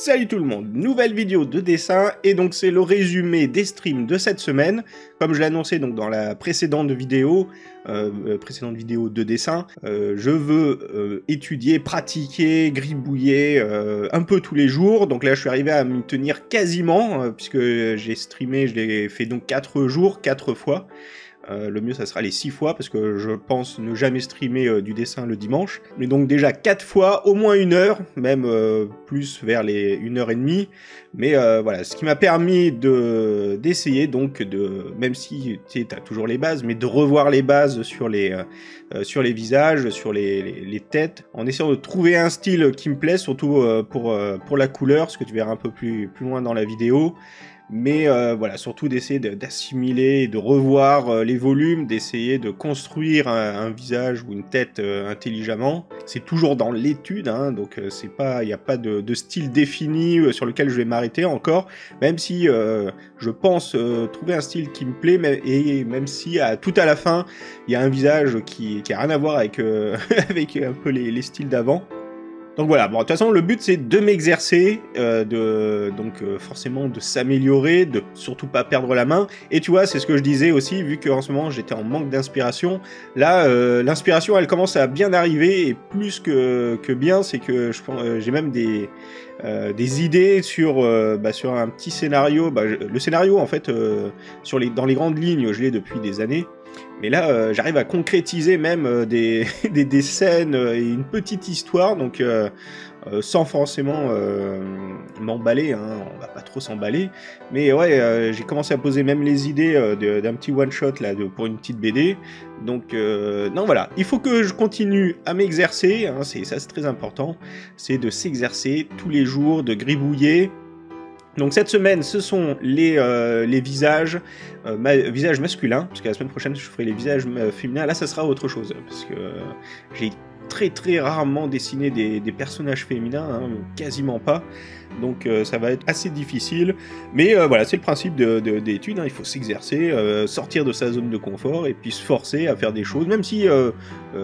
Salut tout le monde, nouvelle vidéo de dessin et donc c'est le résumé des streams de cette semaine. Comme je l'ai annoncé donc dans la précédente vidéo de dessin, je veux étudier, pratiquer, gribouiller un peu tous les jours. Donc là je suis arrivé à m'y tenir quasiment puisque j'ai streamé, je l'ai fait donc 4 jours, 4 fois. Le mieux ça sera les 6 fois parce que je pense ne jamais streamer du dessin le dimanche. Mais donc déjà 4 fois, au moins 1 heure, même plus vers les 1h30. Mais voilà, ce qui m'a permis d'essayer donc même si tu as toujours les bases, mais de revoir les bases sur les visages, sur les têtes, en essayant de trouver un style qui me plaît, surtout pour la couleur, ce que tu verras un peu plus loin dans la vidéo. Mais voilà, surtout d'essayer d'assimiler, de revoir les volumes, d'essayer de construire un visage ou une tête intelligemment. C'est toujours dans l'étude, hein, donc il n'y a pas de style défini sur lequel je vais m'arrêter encore, même si je pense trouver un style qui me plaît, et même si tout à la fin, il y a un visage qui a rien à voir avec, avec un peu les styles d'avant. Donc voilà, bon, de toute façon, le but c'est de m'exercer, forcément de s'améliorer, de surtout pas perdre la main. Et tu vois, c'est ce que je disais aussi, vu qu'en ce moment j'étais en manque d'inspiration. Là, l'inspiration elle commence à bien arriver, et plus que bien, c'est que j'ai même des idées sur un petit scénario. Le scénario, en fait, dans les grandes lignes, je l'ai depuis des années. Mais là, j'arrive à concrétiser même des scènes et une petite histoire, donc sans forcément m'emballer, hein, on va pas trop s'emballer. Mais ouais, j'ai commencé à poser même les idées d'un petit one-shot là, pour une petite BD. Donc non, voilà, il faut que je continue à m'exercer, hein, c'est très important, c'est de s'exercer tous les jours, de gribouiller. Donc cette semaine, ce sont les visages, visages masculins, parce que la semaine prochaine, je ferai les visages féminins. Là, ça sera autre chose, parce que j'ai très rarement dessiné des personnages féminins, hein, quasiment pas. Donc ça va être assez difficile. Mais voilà, c'est le principe d'études, hein, il faut s'exercer, sortir de sa zone de confort, et puis se forcer à faire des choses, même si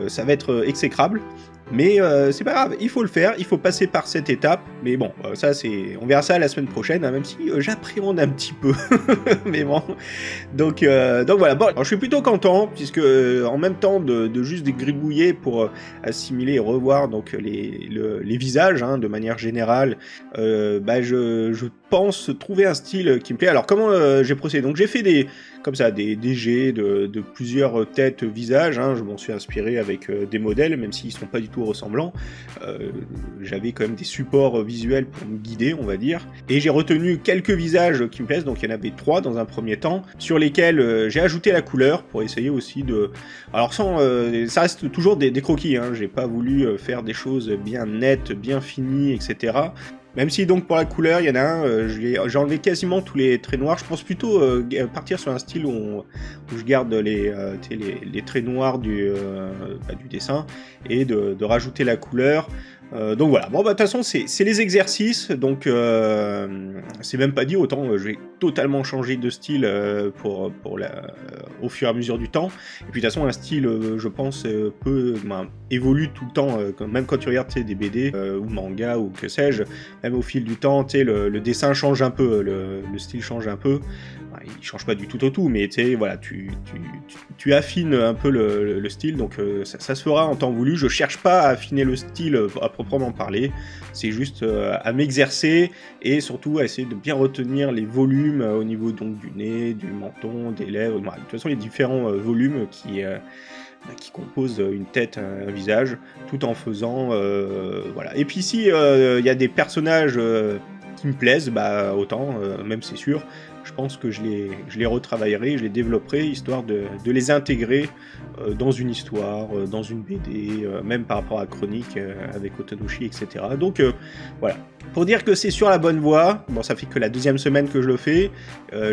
ça va être exécrable. Mais c'est pas grave, il faut le faire, il faut passer par cette étape. Mais bon, on verra ça la semaine prochaine, hein, même si j'appréhende un petit peu. Mais bon, donc voilà. Bon, alors, je suis plutôt content puisque en même temps de juste gribouiller pour assimiler et revoir donc les visages, hein, de manière générale, je pense trouver un style qui me plaît. Alors comment j'ai procédé? Donc j'ai fait des jets de plusieurs têtes visages, hein. Je m'en suis inspiré avec des modèles, même s'ils sont pas du tout ressemblants. J'avais quand même des supports visuels pour me guider, on va dire. Et j'ai retenu quelques visages qui me plaisent, donc il y en avait 3 dans un premier temps, sur lesquels j'ai ajouté la couleur pour essayer aussi de... Alors ça reste toujours des croquis, hein. J'ai pas voulu faire des choses bien nettes, bien finies, etc. Même si donc pour la couleur, il y en a un, j'ai enlevé quasiment tous les traits noirs. Je pense plutôt partir sur un style où je garde les traits noirs du dessin et de rajouter la couleur. Donc voilà, bon bah de toute façon c'est les exercices, donc c'est même pas dit, autant je vais totalement changer de style au fur et à mesure du temps. Et puis de toute façon un style je pense évolue tout le temps, même quand tu regardes des BD ou manga ou que sais-je, même au fil du temps le dessin change un peu, le style change un peu. Il change pas du tout au tout, mais voilà, tu affines un peu le style, donc ça se fera en temps voulu. Je cherche pas à affiner le style à proprement parler, c'est juste à m'exercer et surtout à essayer de bien retenir les volumes au niveau donc du nez, du menton, des lèvres, de toute façon les différents volumes qui composent une tête, un visage, tout en faisant voilà. Et puis si il y a des personnages qui me plaisent, autant, même c'est sûr, je pense que je les retravaillerai, je les développerai, histoire de les intégrer dans une histoire, dans une BD, même par rapport à Chronique avec Otonoshi, etc. Donc voilà, pour dire que c'est sur la bonne voie. Bon, ça fait que la 2e semaine que je le fais,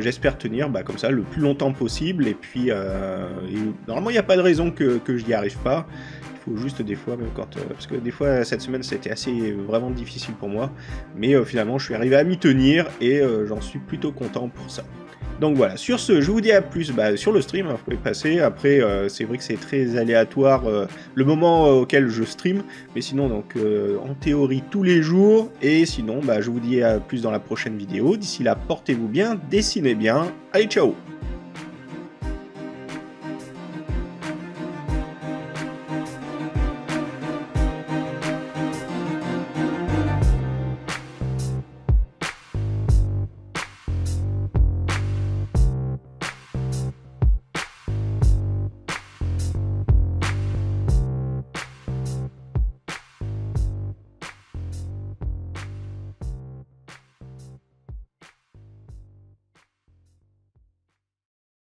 j'espère tenir comme ça le plus longtemps possible, et puis normalement il n'y a pas de raison que je n'y arrive pas. Faut juste des fois, même parce que des fois cette semaine c'était vraiment difficile pour moi, mais finalement je suis arrivé à m'y tenir et j'en suis plutôt content pour ça. Donc voilà, sur ce, je vous dis à plus sur le stream, hein, vous pouvez passer. Après, c'est vrai que c'est très aléatoire le moment auquel je stream, mais sinon, donc en théorie tous les jours. Et sinon, je vous dis à plus dans la prochaine vidéo. D'ici là, portez-vous bien, dessinez bien. Allez, ciao!